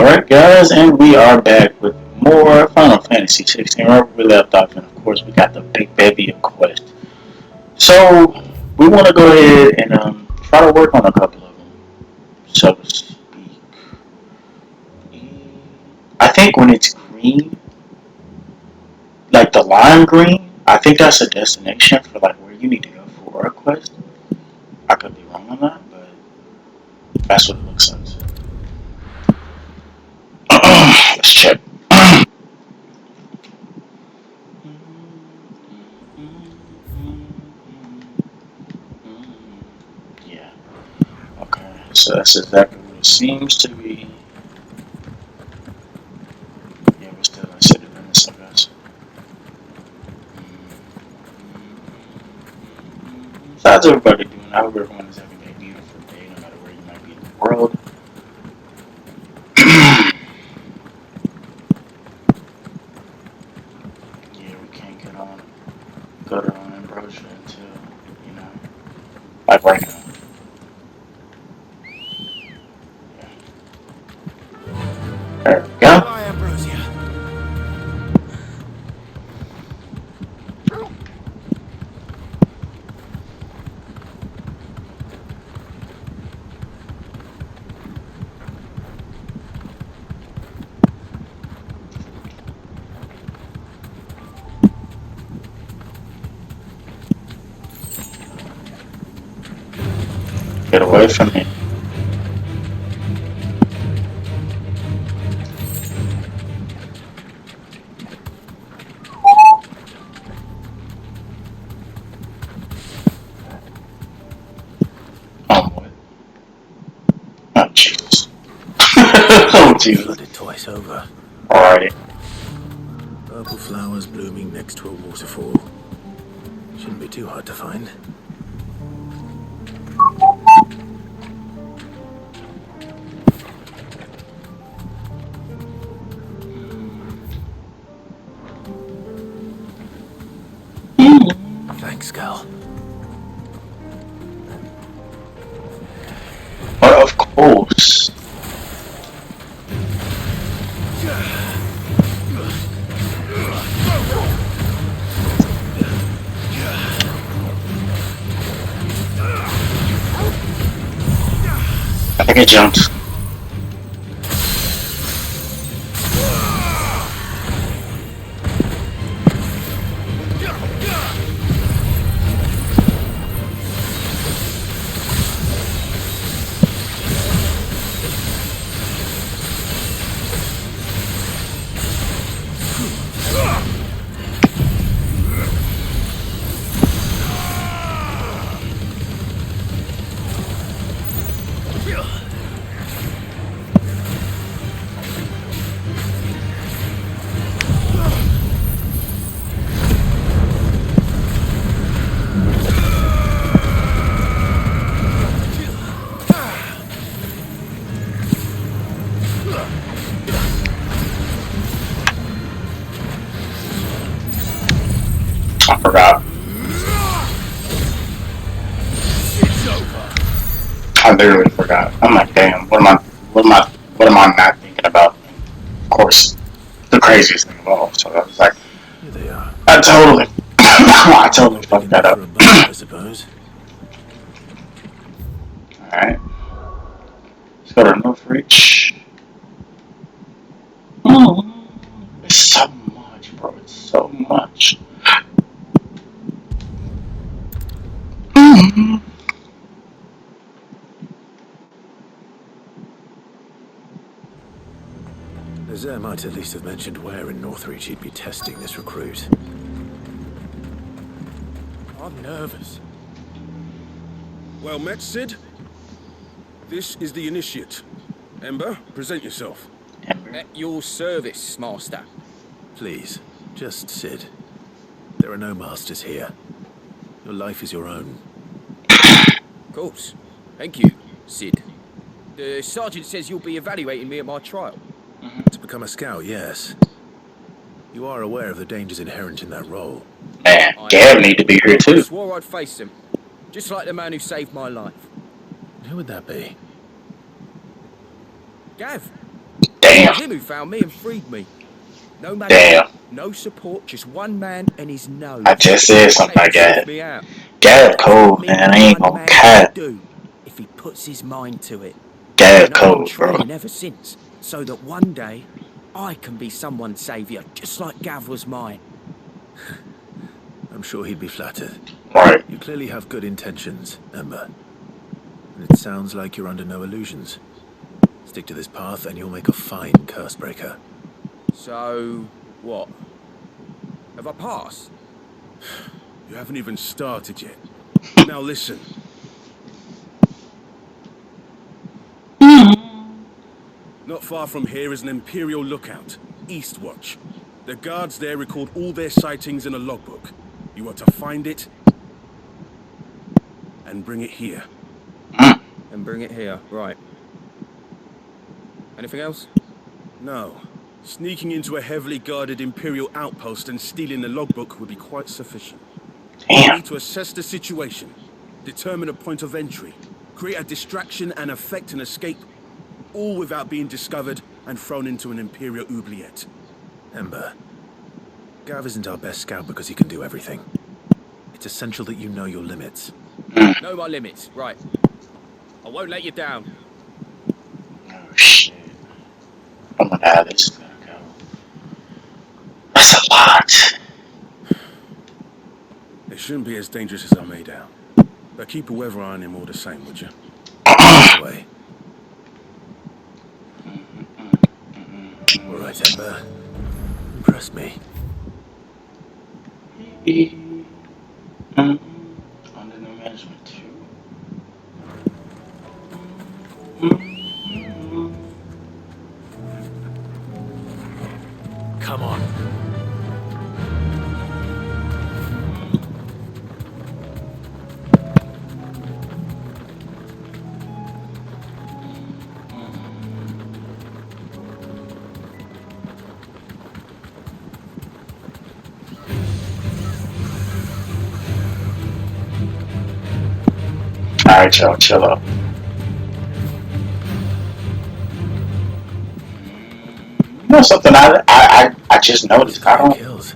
Alright guys, and we are back with more Final Fantasy 16 right where we left off, and of course we got the big baby of quest. So, we want to go ahead and try to work on a couple of them, so to speak. I think when it's green, like the lime green, I think that's a destination for like where you need to go for a quest. I could be wrong on that, but that's what it looks like. Let's check. Yeah. Okay. So that's exactly what it seems to be. Yeah, we're still in City Limits, I guess. So how's everybody doing? I hope everyone is having a beautiful day, no matter where you might be in the world. Yeah, we can't go to Ambrosia until, you know, like right now. Yeah. There we go. Goodbye, Ambrosia. Get away from me. Oh, boy. Oh, Jesus. Oh, Jesus. Flooded twice over. Alrighty. Purple flowers blooming next to a waterfall. Shouldn't be too hard to find. Thanks, Cal. But of course. I think I jumped. I forgot. I literally forgot. I'm like, damn, what am I not thinking about? Of course, the craziest thing of all. So I was like, Here they are. I totally Big fucked that enough up. for a bath, I suppose. Alright, let's go to North Reach. Oh, it's so much, bro. It's so much. Lazare might at least have mentioned where in Northreach he'd be testing this recruit. I'm nervous. Well met, Sid. This is the Initiate. Ember, present yourself. At your service, Master. Please, just Sid. There are no masters here. Your life is your own. Of course. Thank you, Sid. The sergeant says you'll be evaluating me at my trial. To become a scout, yes. You are aware of the dangers inherent in that role. Man, Gav need to be here I too. swore I'd face them. Just like the man who saved my life. Who would that be? Gav. Damn. Damn. It was him who found me and freed me. No money, Damn. no support, just one man and his nose. I just said something Came like to sniff that. me out. Gab He taught code, me man. what I ain't one gonna man can cut. do if he puts his mind to it. Gab And I've been code, bro. training ever since, so that one day I can be someone's saviour, just like Gav was mine. I'm sure he'd be flattered. Right. You clearly have good intentions, Ember. And it sounds like you're under no illusions. Stick to this path and you'll make a fine curse breaker. So, what? Have I passed? You haven't even started yet. Now listen. Not far from here is an Imperial lookout, Eastwatch. The guards there record all their sightings in a logbook. You are to find it and bring it here. And bring it here, right. Anything else? No. Sneaking into a heavily guarded Imperial outpost and stealing the logbook would be quite sufficient. You Damn. need to assess the situation, determine a point of entry, create a distraction and effect an escape, all without being discovered and thrown into an Imperial oubliette. Ember, Gav isn't our best scout because he can do everything. It's essential that you know your limits. Know my limits, right. I won't let you down. Oh, shit. I wonder how this is gonna go. That's a lot. It shouldn't be as dangerous as I made out. But keep a weather eye on him all the same, would you? Way. All right, Ember. Impress me. Under new management too. Come on. Alright, y'all, chill out. You know something I just noticed. I don't. Kills.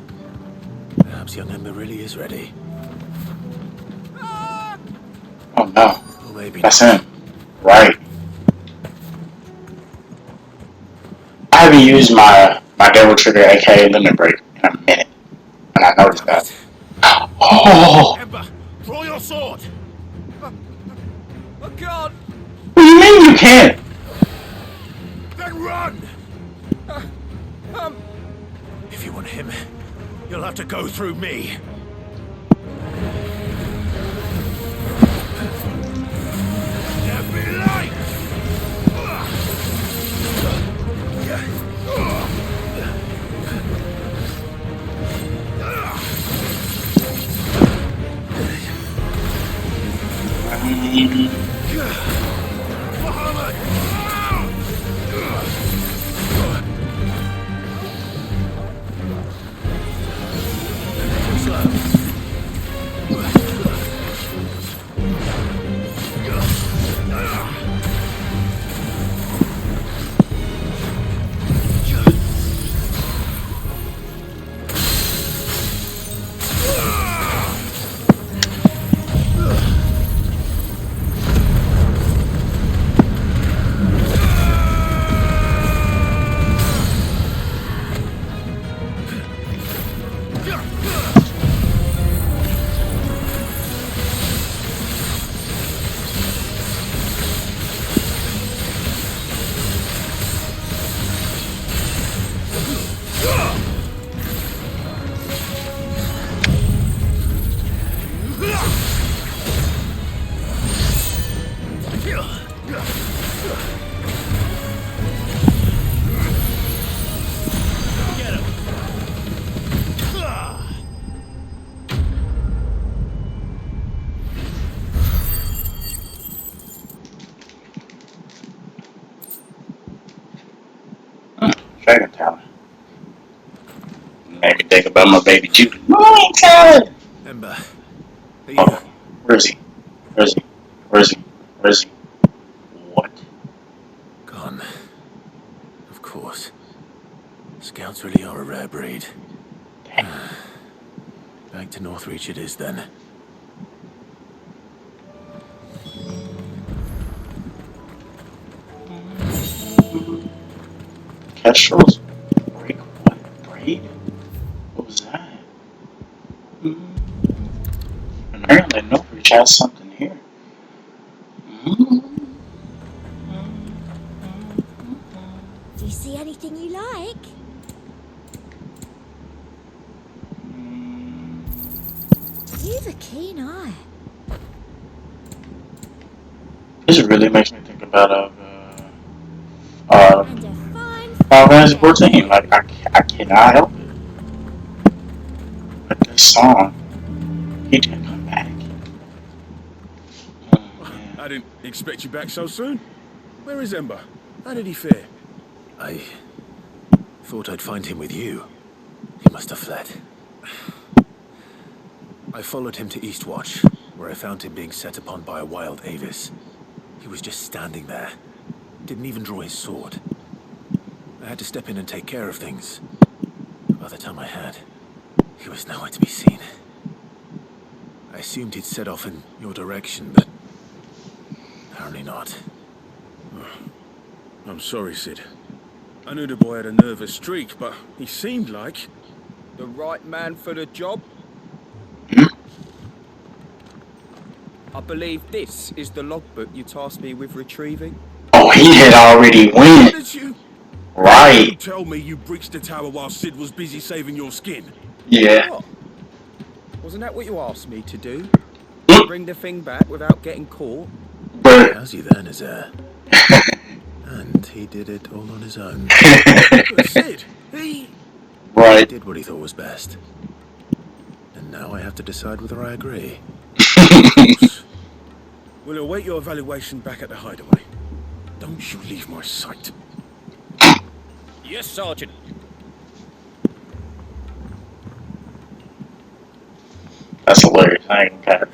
Perhaps young Ember really is ready. Oh no. Or maybe That's not. him. Right. I haven't used my Devil Trigger aka Limit Break in a minute. And I noticed Damn that. it. Oh! Ember, draw your sword! I can't! What do you mean you can't? Then run! If you want him, you'll have to go through me. There be light! Dragon Talon. Made me think about my baby Judy. Morning Talon! Ember, are you... Oh, where is he? Where is he? Where is he? Where is he? What? Gone. Of course. Eikons really are a rare breed. Back to Northreach it is then. Kestrel's break what? Braid? What was that? Apparently Northreach has something here. Do you see anything you like? You've a keen eye. This really makes me think about And a fine Final Fantasy figure. 14. Like I cannot help it. Like this song, he didn't come back. I didn't expect you back so soon. Where is Ember? How did he fare? I thought I'd find him with you. He must have fled. I followed him to Eastwatch, where I found him being set upon by a wild Avis. He was just standing there. Didn't even draw his sword. I had to step in and take care of things. By the time I had, he was nowhere to be seen. I assumed he'd set off in your direction, but apparently not. I'm sorry, Sid. I knew the boy had a nervous streak, but he seemed like... The right man for the job? I believe this is the logbook you tasked me with retrieving. Oh, he had already How went. did you... You Right. tell me you breached the tower while Sid was busy saving your skin? Yeah. What? Wasn't that what you asked me to do? Mm. Bring the thing back without getting caught? But How's he then, Azar? And he did it all on his own. But Sid, he... He right. did what he thought was best. And now I have to decide whether I agree. We'll await your evaluation back at the hideaway. Don't you leave my sight. Yes, Sergeant. That's hilarious. I ain't got it.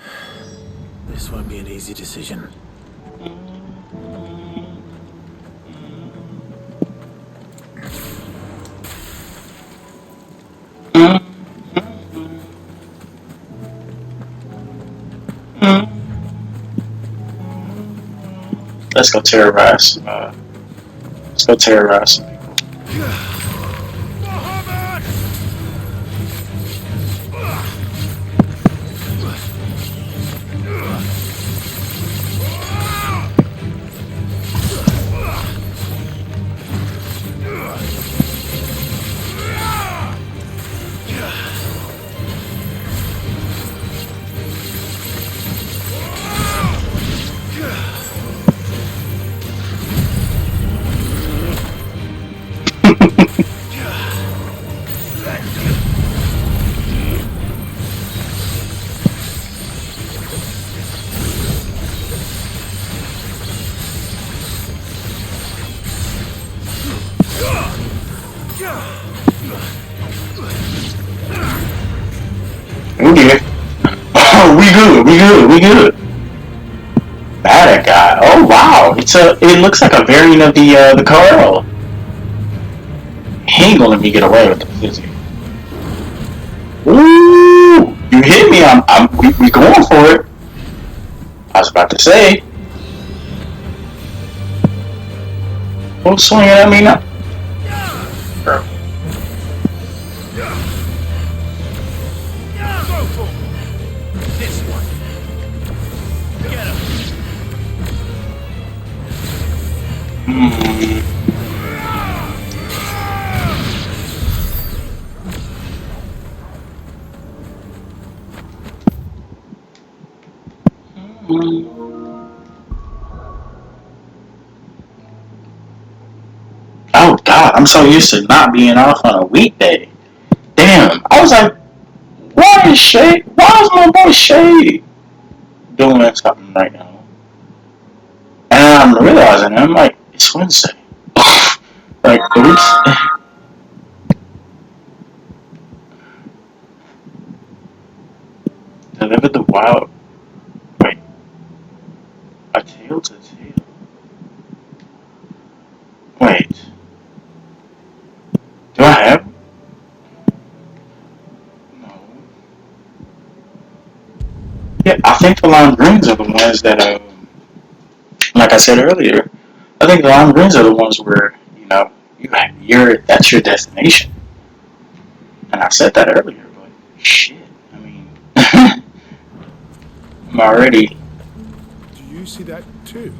This won't be an easy decision. Let's go terrorize some. Let's go terrorize some people. We good. Oh, we good. We good. We good. That guy. Oh wow. It looks like a variant of the Carl. He ain't gonna let me get away with this, is he? Ooh, you hit me. We going for it. I was about to say. Who's swinging at me now? Girl. This one. Get him. Oh God, I'm so used to not being off on a weekday. Damn, I was like, why is Shay? Why is my boy Shay doing something right now? And I'm realizing, I'm like, it's Wednesday. Like, the week's deliver the wild. Wait, a tail to tail. Wait, do I have? Yeah, I think the lime greens are the ones that, like I said earlier, I think the lime greens are the ones where that's your destination. And I said that earlier, but shit, I mean, I'm already. Do you see that too?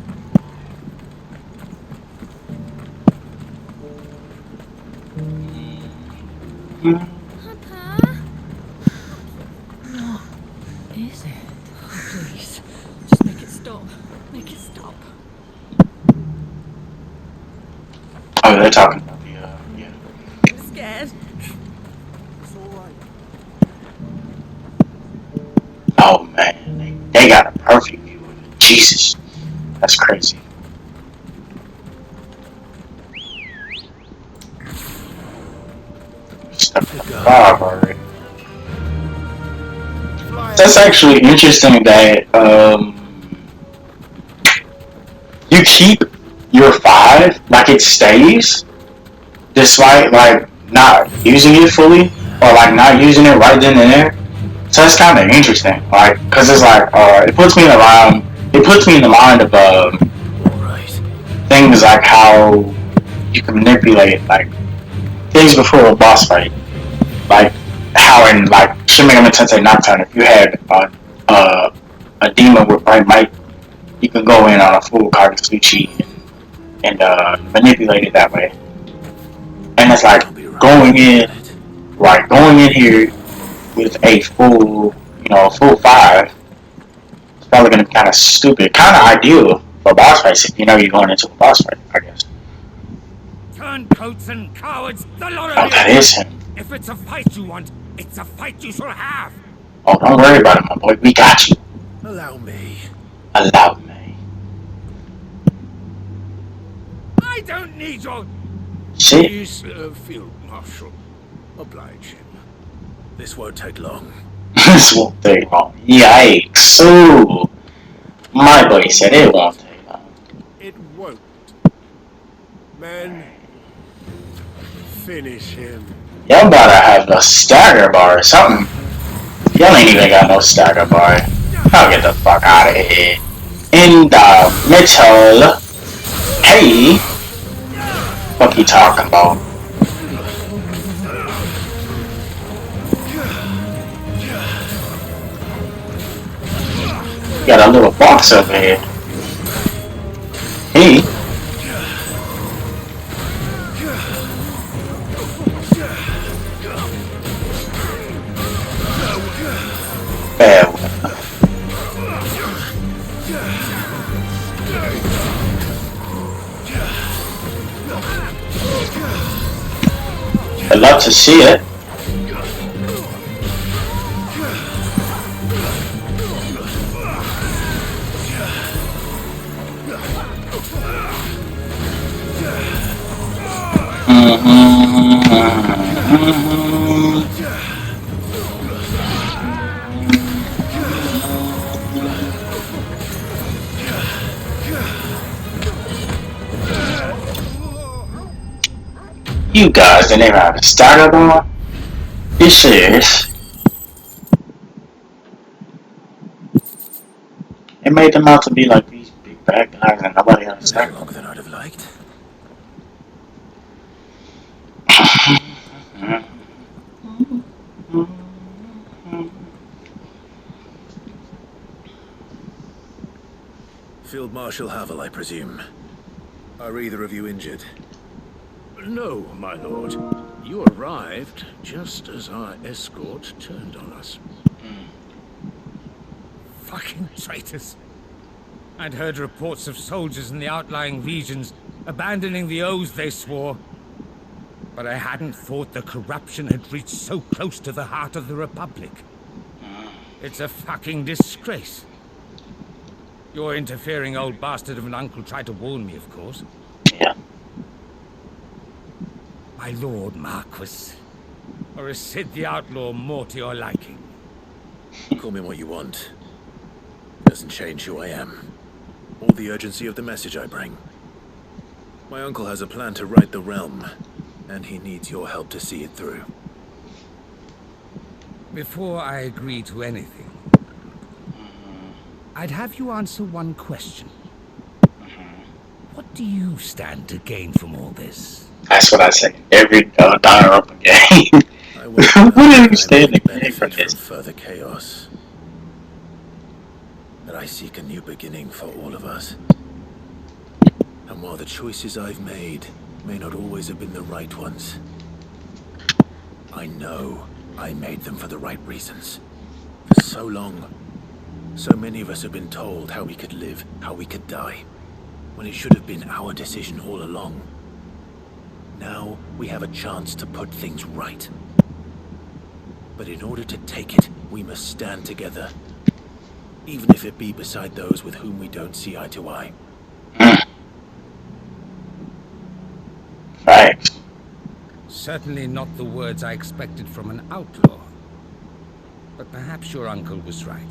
Papa? What is it? Oh, please, just make it stop. Make it stop. Oh, they're talking about the yeah. I'm scared. It's all right. Oh man, they got a perfect view of it. Jesus, that's crazy. Stuck in the fog already. That's actually interesting that you keep your 5 like it stays, despite like not using it fully or like not using it right then and there. So that's kind of interesting, like, cause it's like it puts me in the mind of All right. things like how you can manipulate like things before a boss fight, like how in like Shin Megami Tensei Nocturne, if you had a demon with bright might, you can go in on a full Kagutsuchi and manipulate it that way. And it's like I'll be right going back in, on it. right, going in here with a full 5. It's probably gonna be kind of stupid, kind of ideal for boss fights if you know you're going into a boss fight, I guess. Turncoats and cowards, the lot Oh, of that you! is him. If it's a fight you want, it's a fight you shall have! Oh, don't worry about it, my boy. We got you. Allow me. Allow me. I don't need your... See? Please, Field Marshal, oblige him. This won't take long. This won't take long. Yikes. Ooh. My boy said it won't take long. It won't. Men, finish him. Y'all gotta have a stagger bar or something. Y'all ain't even got no stagger bar. I'll get the fuck out of here. In the middle. Hey. What you talking about? Got a little box over here. Hey. Fair. I'd love to see it. You guys didn't even have a stagger bar? You serious? It made them out to be like these big bad guys and nobody had a A little stagger longer than I'd have liked. Field Marshal Havel, I presume. Are either of you injured? No, my lord. You arrived just as our escort turned on us. Fucking traitors. I'd heard reports of soldiers in the outlying regions abandoning the oaths they swore. But I hadn't thought the corruption had reached so close to the heart of the Republic. It's a fucking disgrace. Your interfering old bastard of an uncle tried to warn me, of course. Yeah. My lord Marquis. Or is Sid the Outlaw more to your liking? Call me what you want. It doesn't change who I am. Or the urgency of the message I bring. My uncle has a plan to right the realm, and he needs your help to see it through. Before I agree to anything, I'd have you answer one question. What do you stand to gain from all this? That's what I say every diner up game. I won't What do deny you that I stand might to gain from benefit this? from further chaos. But I seek a new beginning for all of us. And while the choices I've made may not always have been the right ones, I know I made them for the right reasons. For so long, so many of us have been told how we could live, how we could die, when it should have been our decision all along. Now we have a chance to put things right. But in order to take it, we must stand together. Even if it be beside those with whom we don't see eye to eye. Facts. Certainly not the words I expected from an outlaw. But perhaps your uncle was right.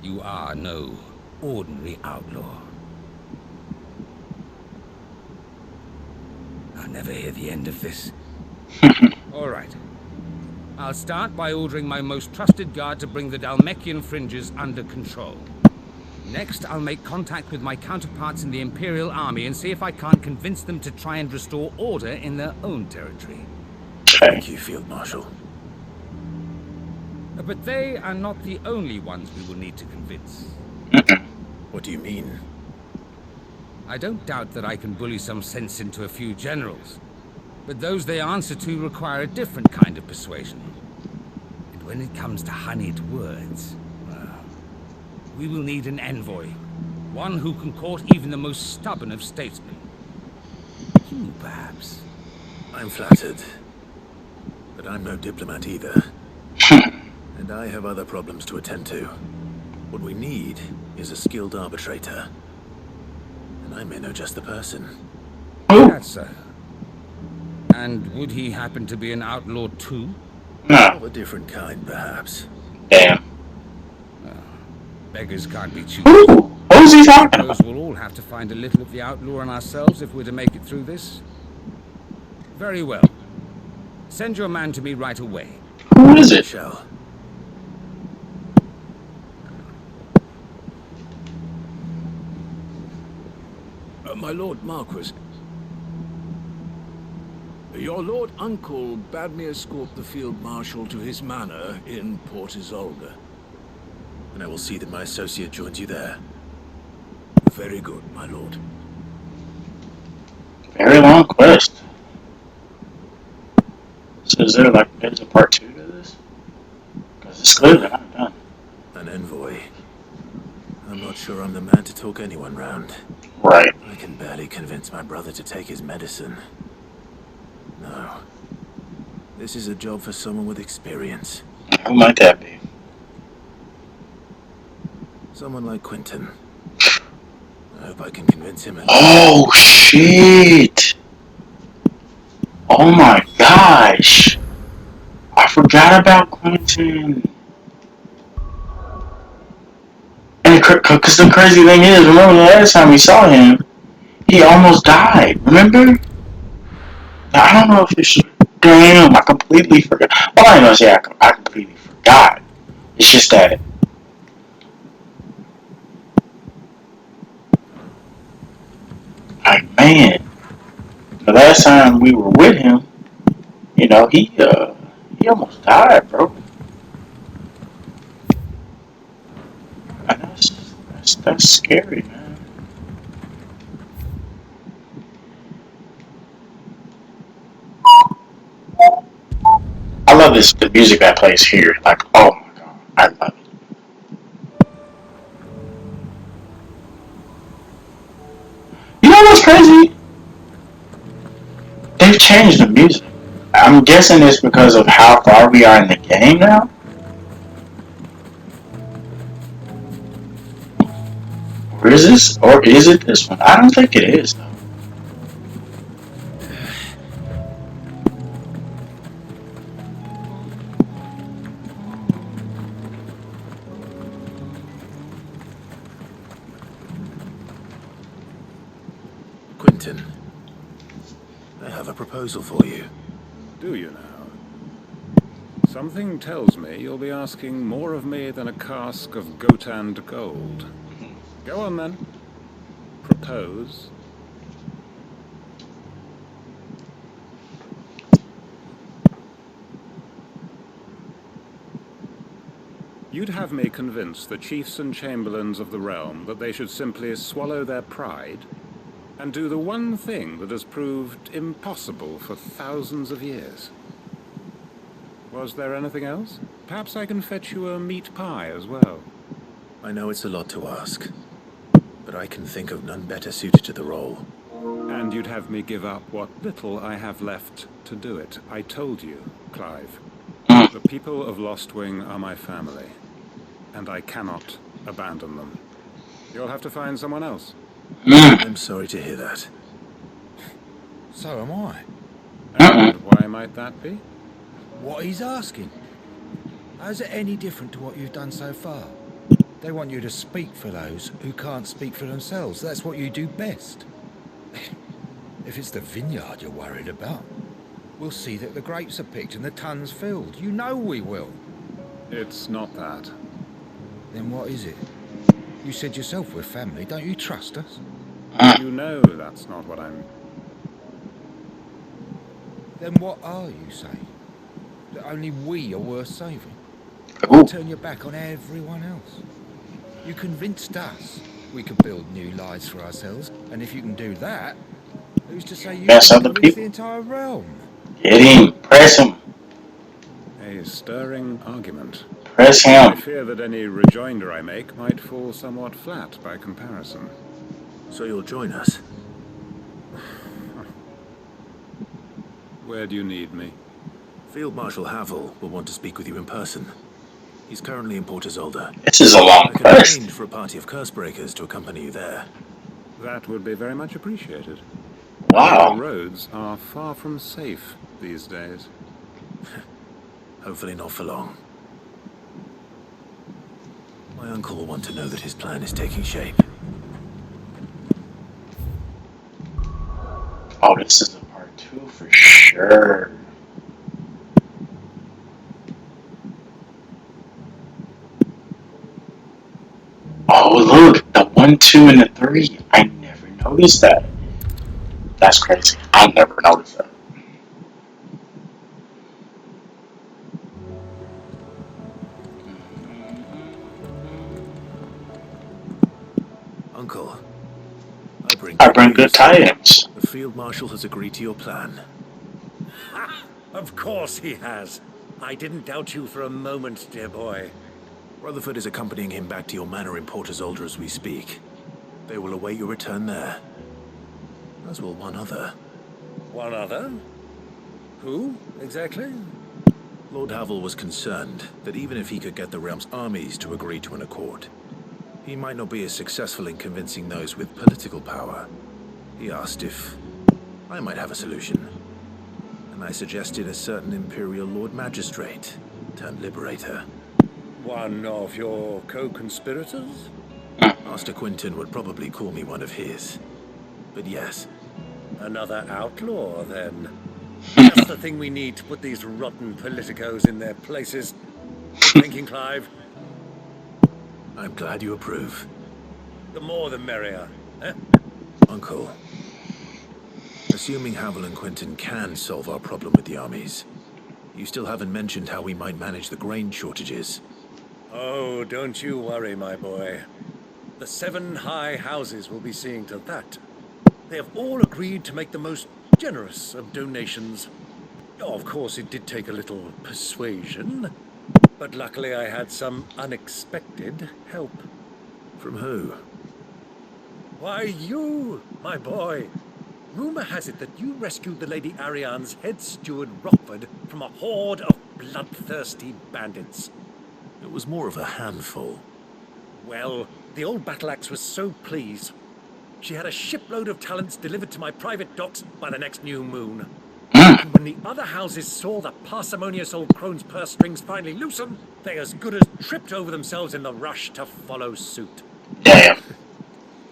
You are no ordinary outlaw. I'll never hear the end of this. All right. I'll start by ordering my most trusted guard to bring the Dalmekian fringes under control. Next, I'll make contact with my counterparts in the Imperial Army and see if I can't convince them to try and restore order in their own territory. Thank you, Field Marshal. But they are not the only ones we will need to convince. What do you mean? I don't doubt that I can bully some sense into a few generals, but those they answer to require a different kind of persuasion. And when it comes to honeyed words, well, we will need an envoy. One who can court even the most stubborn of statesmen. You, perhaps. I'm flattered. But I'm no diplomat either. And I have other problems to attend to. What we need is a skilled arbitrator. And I may know just the person. That's so. And would he happen to be an outlaw too? No. Of a different kind, perhaps. Damn. Beggars can't be choosers. Who's he talking Suppose about? we'll all have to find a little of the outlaw in ourselves if we're to make it through this. Very well. Send your man to me right away. Who is it? Shall. My Lord Marquis, your Lord Uncle bade me escort the Field Marshal to his manor in Port Isolde. And I will see that my associate joins you there. Very good, my lord. Very long quest. So is there like there's a part 2 to this? Because it's clearly not done. An envoy. I'm not sure I'm the man to talk anyone round. Right. I can barely convince my brother to take his medicine. No. This is a job for someone with experience. Who might that be? Someone like Quentin. I hope I can convince him. Oh shit! Oh my gosh! I forgot about Quentin. And because the crazy thing is, remember the last time we saw him, he almost died. Remember? I don't know if it's damn. I completely forgot. Well, I ain't gonna say I completely forgot. It's just that. Like, man, the last time we were with him, you know, he almost died, bro. And that's scary, man. I love the music that plays here. Like, oh my god, I love it. You know what's crazy? They've changed the music. I'm guessing it's because of how far we are in the game now. Or is it this one? I don't think it is, though. Quentin, I have a proposal for you. Do you now? Something tells me you'll be asking more of me than a cask of Gotand gold. Go on then. Propose. You'd have me convince the chiefs and chamberlains of the realm that they should simply swallow their pride and do the one thing that has proved impossible for thousands of years. Was there anything else? Perhaps I can fetch you a meat pie as well. I know it's a lot to ask, but I can think of none better suited to the role. And you'd have me give up what little I have left to do it. I told you, Clive. The people of Lostwing are my family, and I cannot abandon them. You'll have to find someone else. I'm sorry to hear that. So am I. And why might that be? What he's asking. How's it any different to what you've done so far? They want you to speak for those who can't speak for themselves. That's what you do best. If it's the vineyard you're worried about, we'll see that the grapes are picked and the tons filled. You know we will. It's not that. Then what is it? You said yourself we're family. Don't you trust us? You know that's not what I'm... Then what are you saying? That only we are worth saving? Ooh. Turn your back on everyone else. You convinced us we could build new lives for ourselves, and if you can do that, who's to say you Mess can other convince people. the entire realm? Get him. Press him. A stirring argument. Press I him. fear that any rejoinder I make might fall somewhat flat by comparison. So you'll join us? Where do you need me? Field Marshal Havel will want to speak with you in person. He's currently in Port Isolde. This is a long I can quest. arrange for a party of Cursebreakers to accompany you there. That would be very much appreciated. Wow. The roads are far from safe these days. Hopefully not for long. My uncle will want to know that his plan is taking shape. Oh, this is a part 2 for sure. Oh, look, the 1, 2, and the 3. I never noticed that. That's crazy. I never noticed that. Uncle, I bring good tidings. The Field Marshal has agreed to your plan. Of course he has. I didn't doubt you for a moment, dear boy. Rutherford is accompanying him back to your manor in Port Isolde as we speak. They will await your return there. As will one other. One other? Who, exactly? Lord Havel was concerned that even if he could get the realm's armies to agree to an accord, he might not be as successful in convincing those with political power. He asked if I might have a solution, and I suggested a certain Imperial Lord Magistrate turned Liberator. One of your co-conspirators? Master Quinton would probably call me one of his. But yes. Another outlaw, then. Just the thing we need to put these rotten politicos in their places. Good thinking, Clive. I'm glad you approve. The more the merrier, eh? Uncle, assuming Havel and Quinton can solve our problem with the armies, you still haven't mentioned how we might manage the grain shortages. Oh, don't you worry, my boy. The 7 high houses will be seeing to that. They have all agreed to make the most generous of donations. Oh, of course, it did take a little persuasion, but luckily I had some unexpected help. From who? Why, you, my boy. Rumor has it that you rescued the Lady Ariane's head steward Rockford from a horde of bloodthirsty bandits. It was more of a handful. Well, the old battle axe was so pleased. She had a shipload of talents delivered to my private docks by the next new moon. And when the other houses saw the parsimonious old crone's purse strings finally loosen, they as good as tripped over themselves in the rush to follow suit. Damn.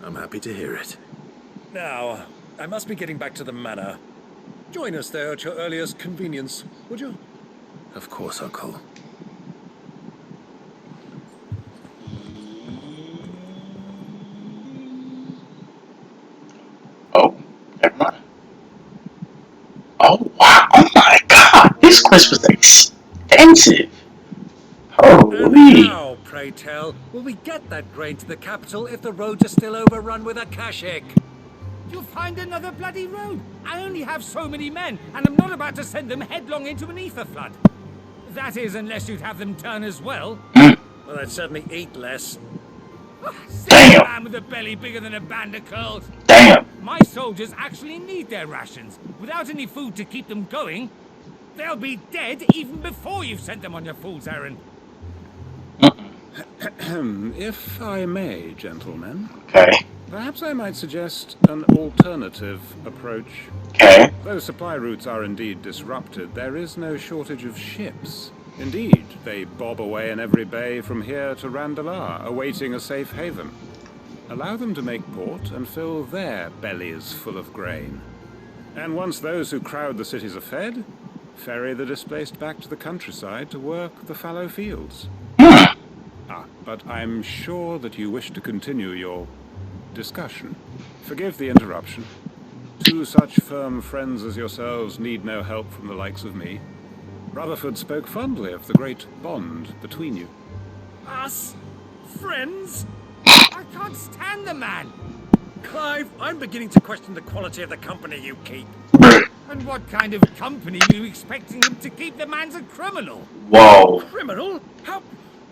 I'm happy to hear it. Now, I must be getting back to the manor. Join us there at your earliest convenience, would you? Of course, Uncle. Oh, never mind. Oh wow! Oh my God! This quest was extensive. And Holy! how, pray tell, will we get that grain to the capital if the roads are still overrun with Akashic? You'll find another bloody road. I only have so many men, and I'm not about to send them headlong into an ether flood. That is, unless you'd have them turn as well. Mm. Well, I'd certainly eat less. Say a man with a belly bigger than a band of curls. Damn! My soldiers actually need their rations. Without any food to keep them going, they'll be dead even before you've sent them on your fool's errand. If I may, gentlemen. Okay. Perhaps I might suggest an alternative approach. Okay. Though supply routes are indeed disrupted, there is no shortage of ships. Indeed, they bob away in every bay from here to Randalar, awaiting a safe haven. Allow them to make port and fill their bellies full of grain. And once those who crowd the cities are fed, ferry the displaced back to the countryside to work the fallow fields. But I'm sure that you wish to continue your discussion. Forgive the interruption. Two such firm friends as yourselves need no help from the likes of me. Rutherford spoke fondly of the great bond between you. Us? Friends? I can't stand the man. Clive, I'm beginning to question the quality of the company you keep. And what kind of company are you expecting him to keep? The man's a criminal. Whoa. Criminal?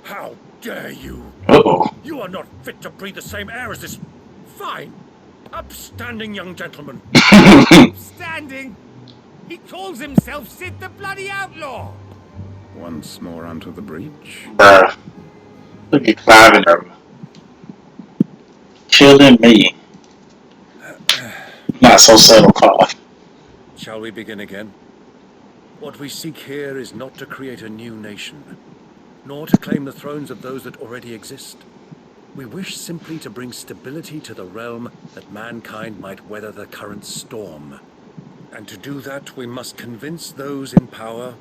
How dare you? Uh-oh. You are not fit to breathe the same air as this fine, upstanding young gentleman. Upstanding? He calls himself Sid the Bloody Outlaw. Once more onto the breach. Bruh. Look at Clive and them. Killing me. Not so subtle, Clive. Shall we begin again? What we seek here is not to create a new nation, nor to claim the thrones of those that already exist. We wish simply to bring stability to the realm that mankind might weather the current storm. And to do that, we must convince those in power,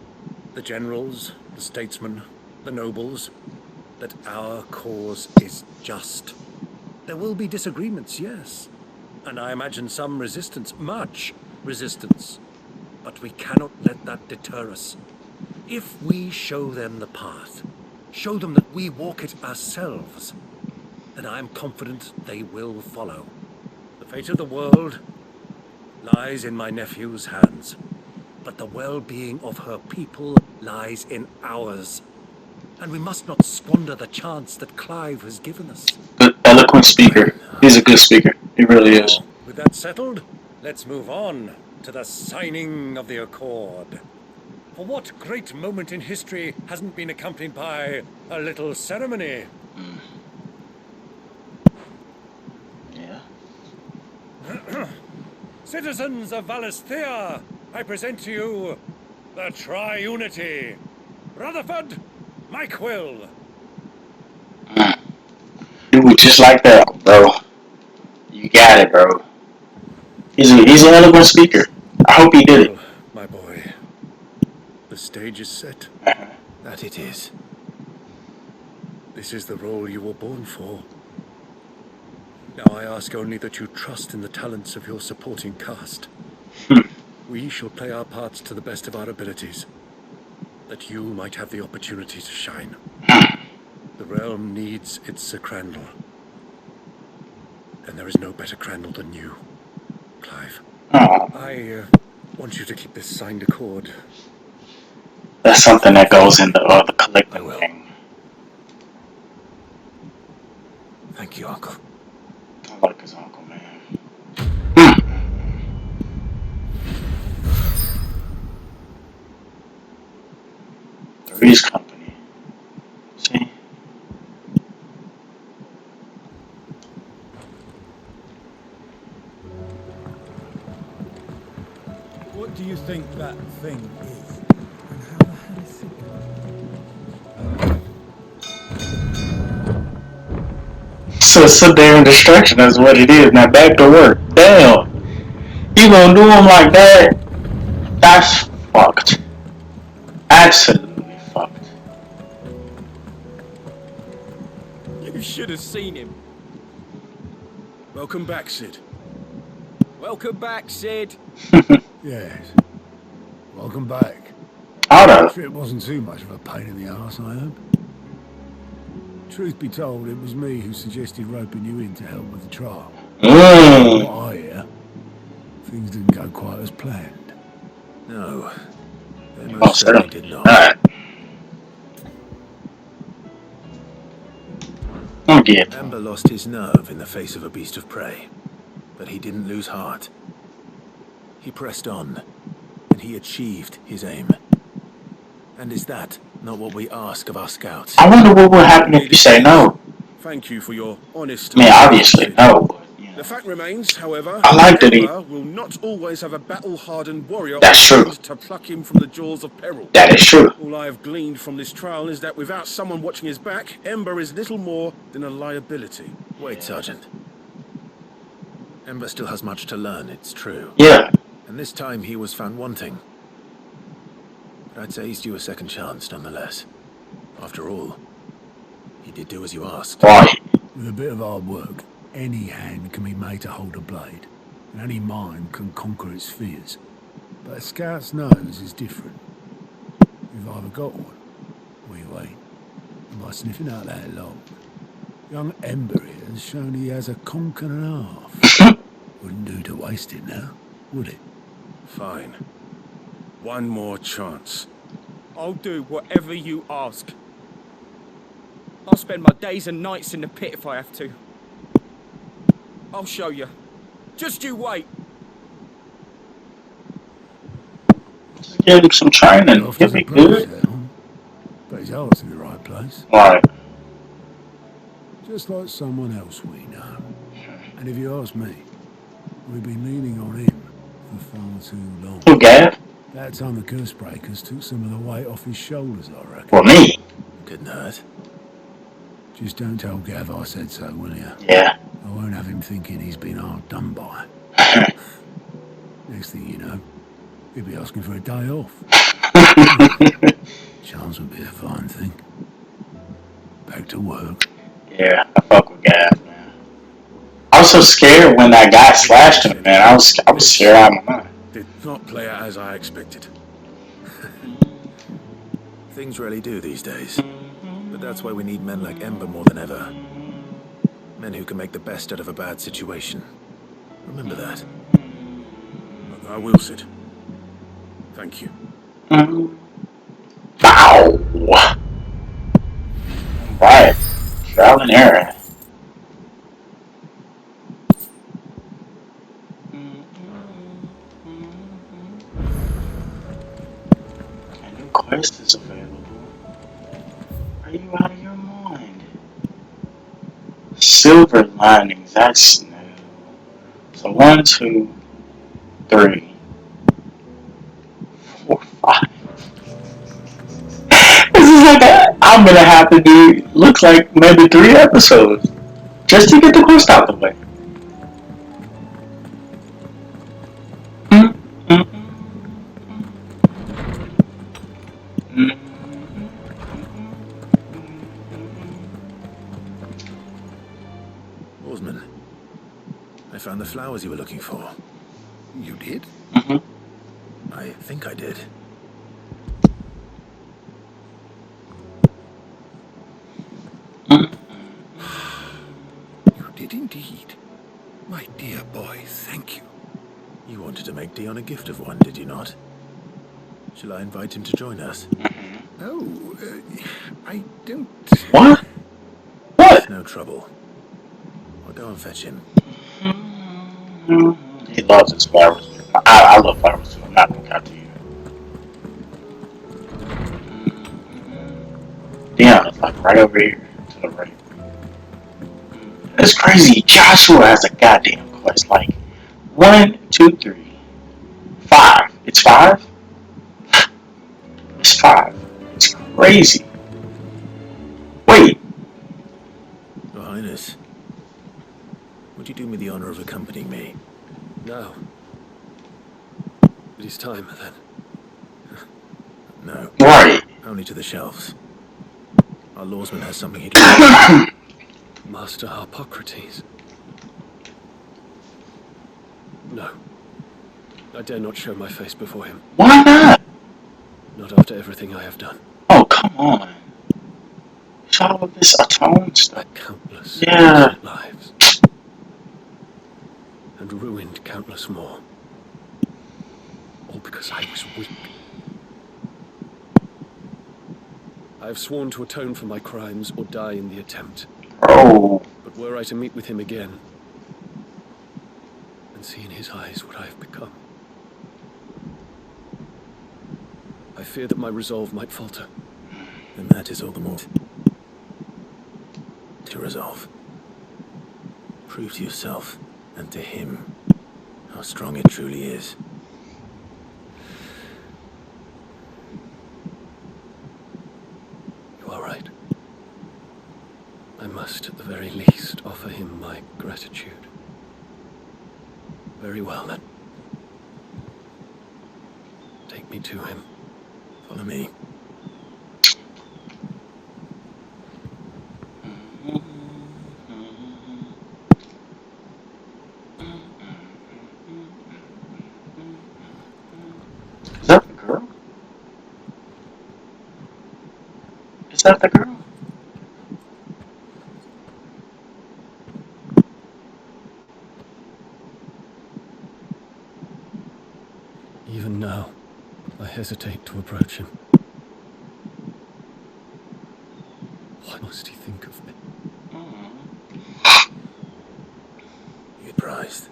the generals, the statesmen, the nobles, that our cause is just. There will be disagreements, yes, and I imagine some resistance, much resistance. But we cannot let that deter us. If we show them the path, show them that we walk it ourselves, then I am confident they will follow. The fate of the world lies in my nephew's hands, but the well-being of her people lies in ours. And we must not squander the chance that Clive has given us. Good, eloquent speaker. He's a good speaker. He really is. With that settled, let's move on to the signing of the Accord. For what great moment in history hasn't been accompanied by a little ceremony? Yeah. Citizens of Valisthea, I present to you the Triunity. Rutherford, Mike Will. Do it just like that, bro. You got it, bro. He's an eloquent speaker. I hope he did it. Well, my boy, the stage is set. That it is. This is the role you were born for. Now I ask only that you trust in the talents of your supporting cast. We shall play our parts to the best of our abilities, that you might have the opportunity to shine. The realm needs its Sir Crandall, and there is no better Crandall than you, Clive. I want you to keep this signed accord. That's something that goes in the collective thing. Thank you, Uncle. I like his uncle, man. Three's company. See? What do you think that thing is? And how the hell is it? So it's a damn distraction, that's what it is. Now back to work. Damn. You gonna do him like that? That's fucked. Absolutely You should have seen him. Welcome back, Sid. Welcome back, Sid. Yes. Welcome back. Hold up. Trip wasn't too much of a pain in the arse, I hope. Truth be told, it was me who suggested roping you in to help with the trial. What I hear, things didn't go quite as planned. No, they most certainly did not. Alright. Ember lost his nerve in the face of a beast of prey, but he didn't lose heart. He pressed on, and he achieved his aim. And is that not what we ask of our scouts? I wonder what will happen if you say no. Thank you for your honest... I mean, obviously, no. The fact remains, however, I like that Ember will not always have a battle-hardened warrior That's true. to pluck him from the jaws of peril. That is true. All I have gleaned from this trial is that without someone watching his back, Ember is little more than a liability. Wait, Sergeant. Ember still has much to learn, it's true. Yeah. And this time he was found wanting. But I'd say he's due a second chance, nonetheless. After all, he did do as you asked. Right. With a bit of hard work, any hand can be made to hold a blade, and any mind can conquer its fears. But a scout's nose is different. You've either got one, or you ain't. And by sniffing out that lock, young Ember here has shown he has a conk and a half. Wouldn't do to waste it now, would it? Fine. One more chance. I'll do whatever you ask. I'll spend my days and nights in the pit if I have to. I'll show you. Just you wait. Give him some training. He'll be good. But his heart's in the right place. Right. Just like someone else we know. And if you ask me, we've been leaning on him for far too long. Who, Gav? That time the curse breakers took some of the weight off his shoulders, I reckon. For me? Couldn't hurt. Just don't tell Gav I said so, will you? Yeah. I won't have him thinking he's been hard done by. Next thing you know, he'll be asking for a day off. Chance would be a fine thing. Back to work. Yeah, I fuck with Gav, man. I was so scared when that guy slashed him, man. I was scared out of my mind. Did not play out as I expected. Things really do these days. But that's why we need men like Ember more than ever. Men who can make the best out of a bad situation. Remember that. I will, Sid. Thank you. Ow! Right. Trial and error. A new quest is available. Are you out of your mind? Silver linings, that's new. So 1, 2, 3, 4, 5. This is like I'm gonna have to do looks like maybe 3 episodes just to get the quest out the way. Oarsman, I found the flowers you were looking for. You did? I think I did. You did indeed. My dear boy, thank you. You wanted to make Dion a gift of one, did you not? Shall I invite him to join us? Oh, I don't... What? What? No trouble. I'll go and fetch him. He loves his flowers. I love flowers too. I'm not gonna count to you. Dion is like right over here to the right. It's crazy. Joshua has a goddamn quest. Like 1, 2, 3, 5. It's 5? It's 5. It's crazy. Wait. Your Highness, would you do me the honor of accompanying me? No. It is time, then. No. Right. Only to the shelves. Our lawsman has something he'd like. Master Harpocrates. No. I dare not show my face before him. Why not? Not after everything I have done. Oh, come on. Shut up with this atone stuff. Countless Yeah. innocent lives. And ruined countless more. All because I was weak. I have sworn to atone for my crimes or die in the attempt. Oh. But were I to meet with him again, and see in his eyes what I have become, I fear that my resolve might falter. And that is all the more to resolve. Prove to yourself and to him how strong it truly is. You are right. I must, at the very least, offer him my gratitude. Very well, then. Take me to him. Follow me. Is that the girl? Is that the girl? Even now, I hesitate to approach him. What must he think of me? You're prized.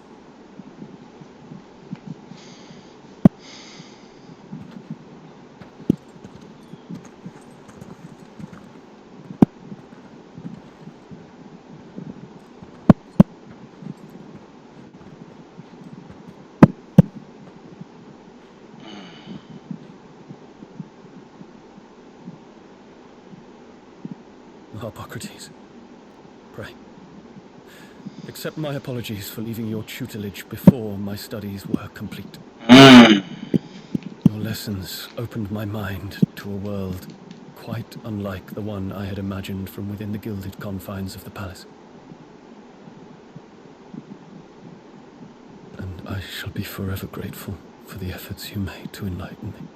Harpocrates, pray, accept my apologies for leaving your tutelage before my studies were complete. Your lessons opened my mind to a world quite unlike the one I had imagined from within the gilded confines of the palace. And I shall be forever grateful for the efforts you made to enlighten me.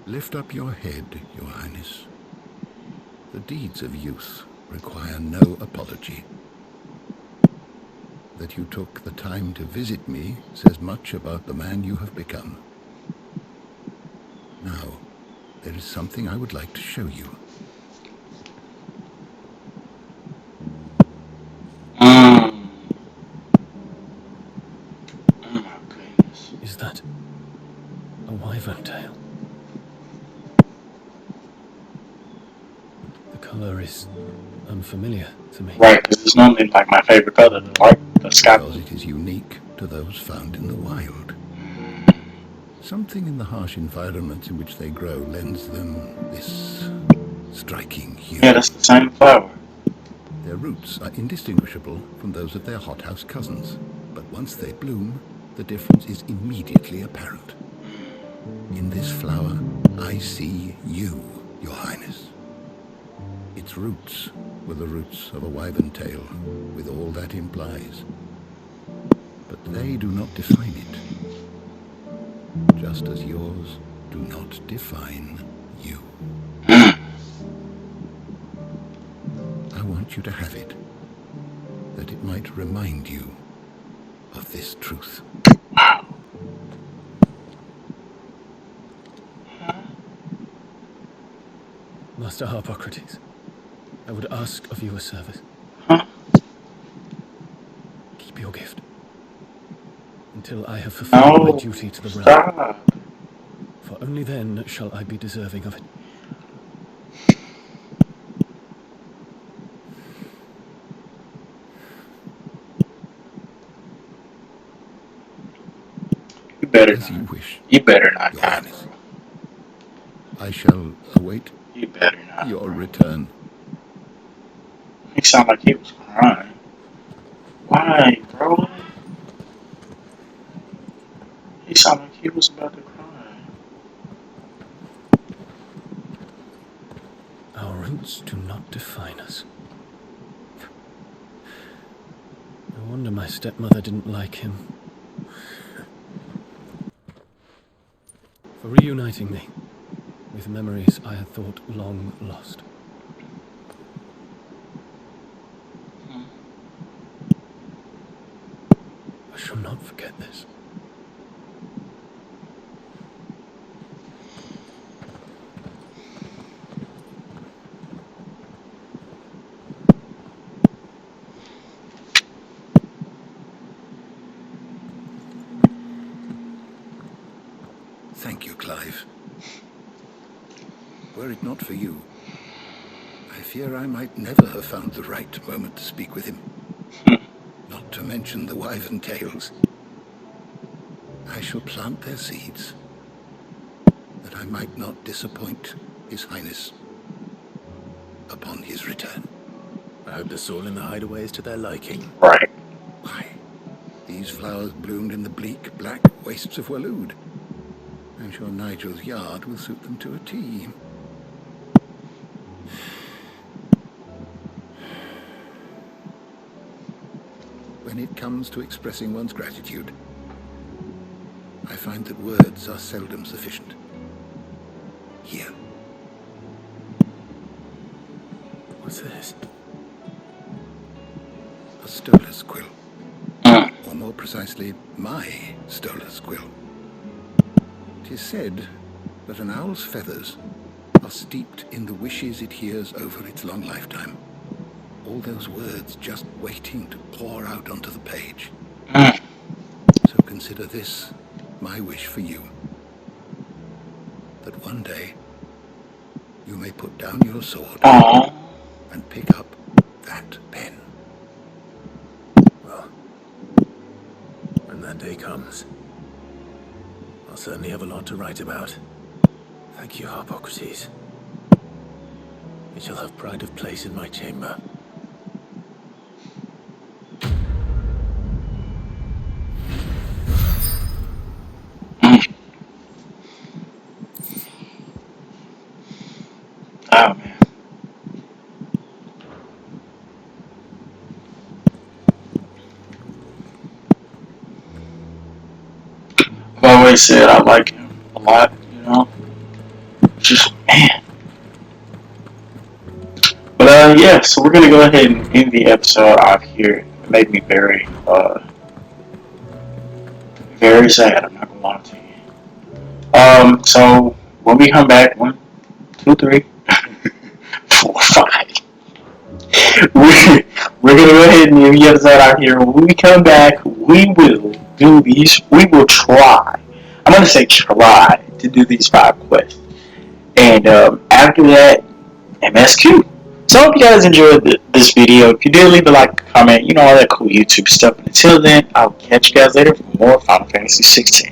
Lift up your head, Your Highness. The deeds of youth require no apology. That you took the time to visit me says much about the man you have become. Now, there is something I would like to show you. Is that a wyvern tail? The color is unfamiliar to me. Right, because it's normally like my favorite color, the sky blue. Because it is unique to those found in the wild. Something in the harsh environment in which they grow lends them this striking hue. Yeah, that's the same flower. Their roots are indistinguishable from those of their hothouse cousins, but once they bloom, the difference is immediately apparent. In this flower, I see you, Your Highness. Its roots were the roots of a wyvern tail, with all that implies. But they do not define it, just as yours do not define you. I want you to have it, that it might remind you of this truth. Master Harpocrates, I would ask of you a service. Keep your gift until I have fulfilled my duty to the realm. For only then shall I be deserving of it. You better as you wish. You better not, Your Highness. I shall await you better not, your return. He sounded like he was crying. Why, bro? He sounded like he was about to cry. Our roots do not define us. No wonder my stepmother didn't like him. For reuniting me with memories I had thought long lost. I shall not forget this. Thank you, Clive. Were it not for you, I fear I might never have found the right moment to speak with him. Not to mention the wyvern tales. I shall plant their seeds, that I might not disappoint His Highness upon his return. I hope the soil in the hideaway is to their liking. Right. Why, these flowers bloomed in the bleak, black wastes of Waloed. I'm sure Nigel's yard will suit them to a T. When it comes to expressing one's gratitude, I find that words are seldom sufficient. Here. What's this? A stolas quill. Or more precisely, my stolas quill. 'Tis said that an owl's feathers are steeped in the wishes it hears over its long lifetime. All those words just waiting to pour out onto the page. So consider this my wish for you. That one day you may put down your sword and pick up that pen. Well, when that day comes, I'll certainly have a lot to write about. Thank you, Harpocrates. It shall have pride of place in my chamber. Oh, man. I've always said I like him a lot, you know. Just, man. But, yeah, so we're going to go ahead and end the episode out here. It made me very, very sad, I'm not going to lie to you. So, when we come back, 1, 2, 3, 4, 5. We're going to go ahead and end the episode out here. When we come back, we will do these, we will try. I'm going to say try to do these 5 quests. And after that, MSQ. So I hope you guys enjoyed this video. If you did, leave a like, comment, you know, all that cool YouTube stuff. And until then, I'll catch you guys later for more Final Fantasy 16.